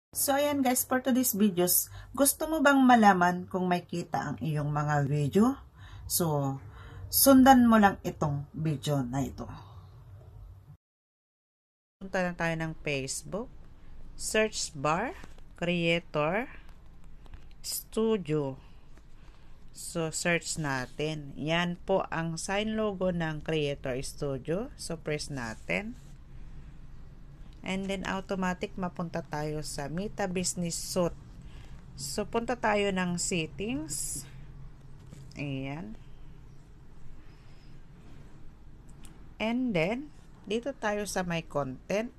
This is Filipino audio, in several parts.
So ayan guys, for today's videos, gusto mo bang malaman kung may kita ang iyong mga video? So, sundan mo lang itong video na ito. Punta na tayo ng Facebook. Search bar, Creator Studio. So, search natin. Yan po ang sign logo ng Creator Studio. So, press natin. And then, automatic mapunta tayo sa Meta Business Suite. So, punta tayo ng settings. Ayan. And then, dito tayo sa my content.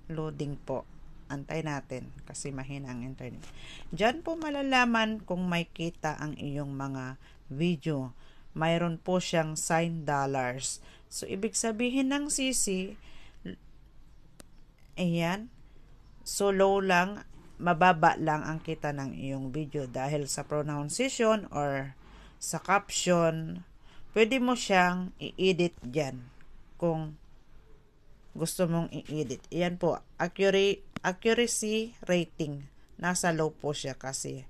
Loading po. Antay natin kasi mahina ang internet. Diyan po malalaman kung may kita ang iyong mga video. Mayroon po siyang sign dollars. So, ibig sabihin ng CC, ayan, so low lang, mababa lang ang kita ng iyong video dahil sa pronunciation or sa caption. Pwede mo siyang i-edit dyan kung gusto mong i-edit. Ayan po, accuracy rating. Nasa low po siya kasi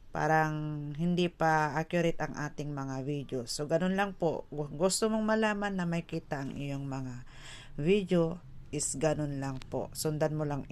parang hindi pa accurate ang ating mga video. So, ganun lang po. Gusto mong malaman na may kita ang iyong mga video is ganun lang po. Sundan mo lang